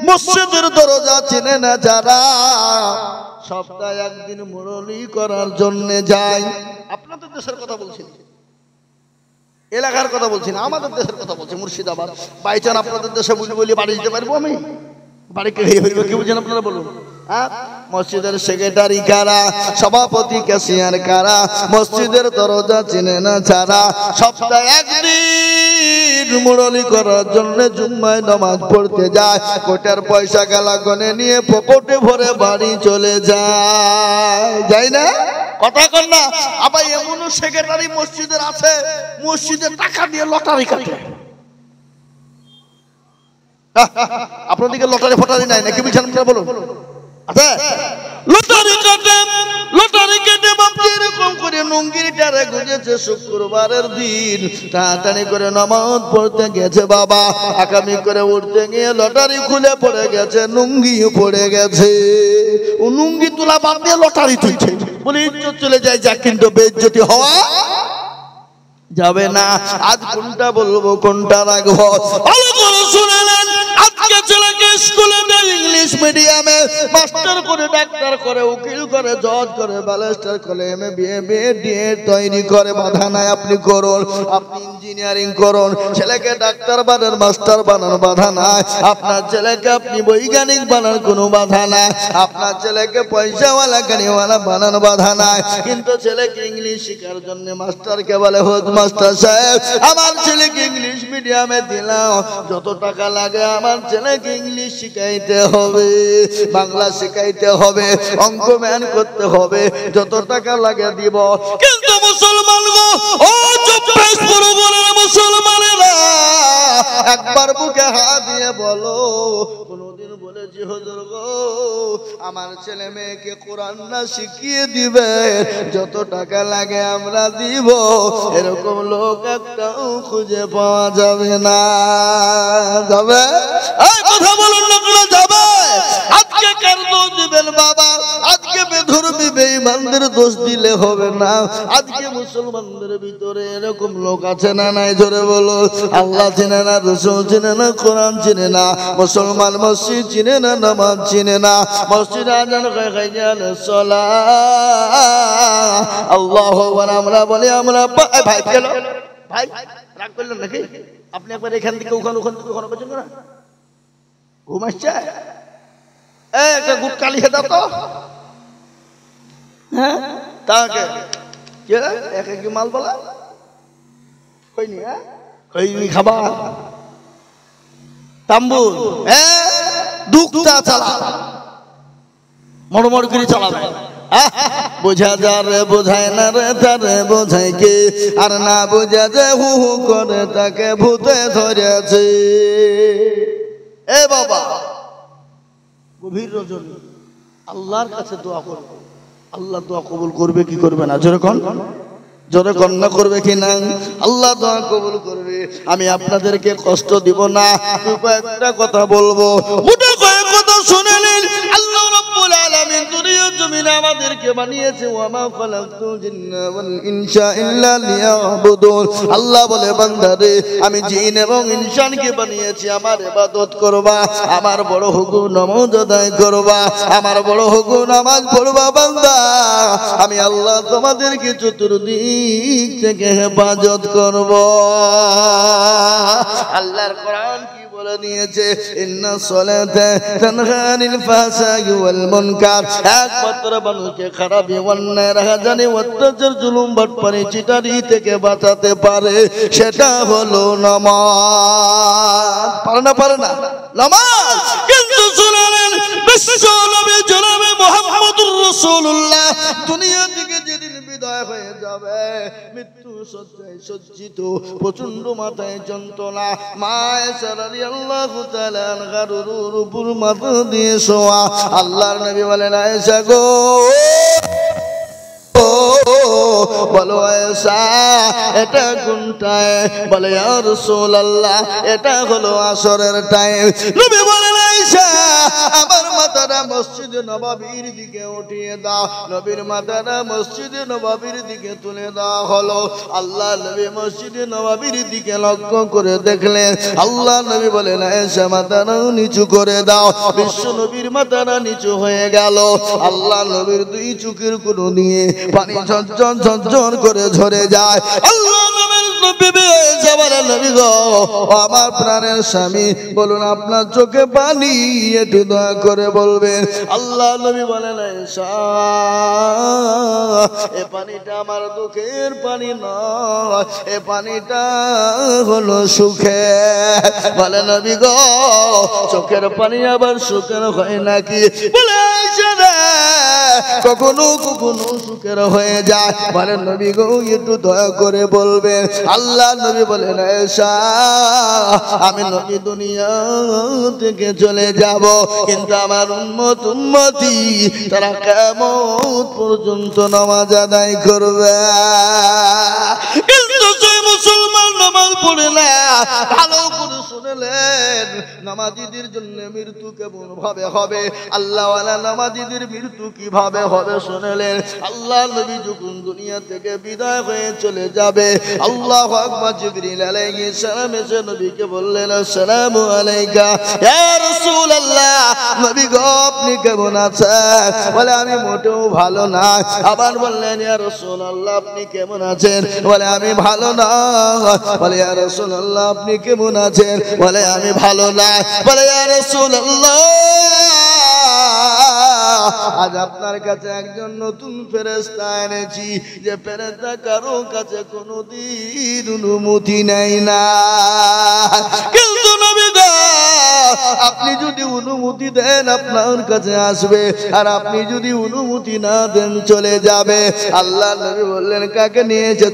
মসজিদের দরজা চেনে না যারা, সপ্তাহে একদিন মুরলি করার জন্য যায়। আপনাদের দেশের কথা বলছি, এলাকার কথা বলছি না, আমাদের দেশের কথা বলছি, মুর্শিদাবাদ। বাইচান আপনাদের দেশে বলি বলি বাড়ি যেতে পারবো আমি? বাড়িকে কি বুঝেন আপনারা বলুন? মসজিদের সেক্রেটারি কারা, সভাপতি ক্যাশিয়ার কারা, মসজিদের দরজা চেনে না যারা, সপ্তাহে একদিন মুরলি করার জন্য জুম্মায় নামাজ পড়তে যায়, কোটার পয়সা গালা গনে নিয়ে পকেটে ভরে বাড়ি চলে যায়, যাই না? কথা কর না। আবার এমনও সেক্রেটারি মসজিদের আছে, মসজিদের টাকা দিয়ে লটারি কাটে। আপনাদেরকে লটারি ফটারি নাই নাকি বুঝছেন আপনারা বলুন? আচ্ছা, লটারি কাটে, লটারি কেটে বাপজি এরকম করে নুঙ্গিটারে গুজেছে শুক্রবারের দিন, তাড়াতাড়ি করে নামাজ পড়তে গেছে বাবা, আগামী করে উঠতে গিয়ে লটারি খুলে পড়ে গেছে, নুঙ্গি পড়ে গেছে। ও নুঙ্গি তোলা বাদ দিয়ে লটারি তুলছে, বলে ইজ্জত চলে যায়, যা কিন্তু বেইজ্জতি হওয়া যাবে না। আজ কোনটা বলবো কোনটা রাখবো ভালো করে শুনে নেন। আজকে ছেলেকে স্কুলে দেয় ইংলিশ মিডিয়ামে, মাস্টার করে, ডাক্তার করে, উকিল করে, জজ করে, ব্যারিস্টার করে, এমএ বিএ তৈরি করে, বাধা নাই, আপনি করুন। আপনি ইঞ্জিনিয়ারিং করুন, ছেলেকে ডাক্তার বানান, মাস্টার বানান, বাধা নাই। আপনার ছেলেকে আপনি বৈজ্ঞানিক বানান, কোনো বাধা নাই। আপনার ছেলেকে পয়সাওয়ালা গাড়িওয়ালা বানান, বাধা নাই। কিন্তু ছেলেকে ইংলিশ শেখার জন্য মাস্টারকে বলে, হোক মাস্টার সাহেব আমার ছেলেকে ইংলিশ মিডিয়ামে দিলাম, যত টাকা লাগে আমার ছেলেকে ইংলিশ শিখাইতে হবে, বাংলা শিখাইতে হবে, অঙ্ক ম্যান করতে হবে, যত টাকা লাগে দিব। কিন্তু মুসলমান গো, ও চব্বিশ পরগনার মুসলমানেরা, একবার বুকে হাত দিয়ে বলো, কোনদিন বলেছি হুজুর গো আমার ছেলে মেয়েকে কোরআন না শিখিয়ে দিবে, যত টাকা লাগে আমরা দিব? এরকম লোক একটাও খুঁজে পাওয়া যাবে না। যাবে? এই কথা বলুন না, কেন যাবে? আজকে কার দোষ দিবেন বাবা? আজকে বেধর্মী বেঈমানদের দোষ দিলে হবে না। আজকে মুসলমানদের ভিতরে এরকম লোক আছে না নাই? জোরে বলো। আল্লাহ চিনে না, রাসূল চিনে না, কোরআন চিনে না, মুসলমান মসজিদ চিনে না, নামাজ চিনে না, মসজিদ আজান খাইয়াল সালাত আল্লাহু আকবার আমরা বলি, আমরা ভাই গেল ভাই রাগ করলেন নাকি? আপনি একবার এখান থেকে ওখান, ওখান থেকে ওখানে পর্যন্ত না ঘুম আসছে? একটা গুট কালি খেতা তো, হ্যাঁ তাকে একে কি মাল বলা হয়নি? হ্যাঁ হয়নি খাবার তাম্বুল, হ্যাঁ দুঃখটা চালা মড়মড় করে চালাবে। বোঝা যা রে বোঝায় না রে, তারে বোঝায় কে? আর না বোঝা যে হু হু করে তাকে ভূতে ধরেছে। এ বাবা, গভীর রজনী আল্লাহর কাছে দোয়া করবে, আল্লাহ দোয়া কবুল করবে কি করবে না? জোরে কোন, জোরে কন্যা করবে কি না? আল্লাহ দোয়া কবুল করবে। আমি আপনাদেরকে কষ্ট দিব না, একটা কথা বলবো, মোটা কয়েক কথা শুনে নিন। আল্লাহ রাব্বুল আলামিন দুনিয়া জমিনে আমাদেরকে বানিয়েছে, ওয়া মা খালাকতুল জিন্না ওয়াল ইনসা ইল্লা লিয়াবুদুন। আল্লাহ বলে বান্দারে আমি জিন এবং ইনসানকে বানিয়েছি আমার ইবাদত করবা, আমার বড় হুকুম নামাজ আদায় করবা, আমার বড় হুকুম নামাজ পড়বা। বান্দা আমি আল্লাহ তোমাদেরকে চতুর্দিক থেকে হেফাজত করব। আল্লাহর কোরআন কি বলে নিয়েছে? ইন্নাস সালাতা তানহা আনিল ফাহশাই ওয়াল মুনকার। একমাত্র মানুষকে খারাপ অন্যায় রাহাজানি অত্যাচার জুলুম বাটপারি চিটারি থেকে বাঁচাতে পারে, সেটা হলো নামাজ। পারে না? পারে না নামাজ? কিন্তু শুনেন, বিশ্ব নবী জনাবে মুহাম্মদুর রাসূলুল্লাহ দুনিয়া থেকে যেদিন বিদায় হয়ে যাবে, মৃত্যু শয্যায় সজ্জিত, প্রচন্ড মাথায় যন্ত্রণা, মা আয়েশা রাদিয়াল্লাহু তাআলা আনহার উপর মাথা দিয়ে শোয়া। আল্লাহর নবী বলেন, আয়েশা গো বলো আয়েশা এটা কোন টাইম? বলে ইয়া রাসূলুল্লাহ এটা হলো আসরের টাইম। নবী বলেন আয়েশা আমার মাথাটা মসজিদে নববীর দিকে উঠিয়ে দাও। নবীর মাথাটা মসজিদে নববীর দিকে তুলে দেওয়া হলো। আল্লাহ নবী মসজিদে নববীর দিকে লক্ষ্য করে দেখলেন, আল্লাহ নবী বলেন আয়েশা মাথাটা নিচু করে দাও। বিশ্ব নবীর মাথাটা নিচু হয়ে গেল। আল্লাহ নবীর দুই চোখের কোণে দিয়ে পানি ঝরঝর ঝরঝর করে ঝরে যায়। আল্লাহ নবীর নবী গো, আমার প্রাণের স্বামী বলুন আপনার চোখে পানি একটু দয়া করে বলবেন। আল্লাহ নবী বলেন আয়েশা এ পানিটা আমার দুঃখের পানি নয়, এ পানিটা হলো সুখে। বলে নবী গো চোখের পানি আবার সুখের হয় নাকি? বলে আয়েশা রে কখনো কখনো সুখের হয়ে যায়। বলে নবী গো একটু দয়া করে বলবেন। আল্লাহ নবী বলেন আয়েশা আমি নবী দুনিয়া থেকে চলে যাব, কিন্তু আমার উম্মতি তারা কিয়ামত পর্যন্ত নামাজ আদায় করবে। কিন্তু যে মুসলমান নামাজ পড়ে না, ভালো করে শুনলেন নামাজীদের জন্য মৃত্যু কেমন ভাবে হবে, আল্লাহওয়ালা নামাজীদের মৃত্যু কিভাবে হবে শুনলেন। আল্লাহ নবী যখন দুনিয়া থেকে বিদায় হয়ে চলে যাবে, আল্লাহু আকবার, জিবরিল আলাইহিস সালাম এসে নবীকে বললেন আসসালামু আলাইকা ইয়া রাসূলুল্লাহ। নবী গো আপনি কেমন আছেন? বলে আমি মোটেও ভালো না। আবার বললেন ইয়া রাসূলুল্লাহ আপনি কেমন আছেন? বলে আমি ভালো না। বলে ইয়া রাসূলুল্লাহ আপনি কেমন আছেন? বলে আমি ভালো না। বলে ইয়া রাসূলুল্লাহ আজ আপনার কাছে একজন নতুন ফেরেশতা এনেছি, যে ফেরেশতা কারো কাছে কোনোদিন অনুমতি নেয় না। কিন্তু নবী গো আপনি যদি অনুমতি দেন আপনার কাছে আসবে, আর আপনি যদি অনুমতি না দেন চলে যাবে। আল্লাহ নবী বললেন কাকে নিয়েছে?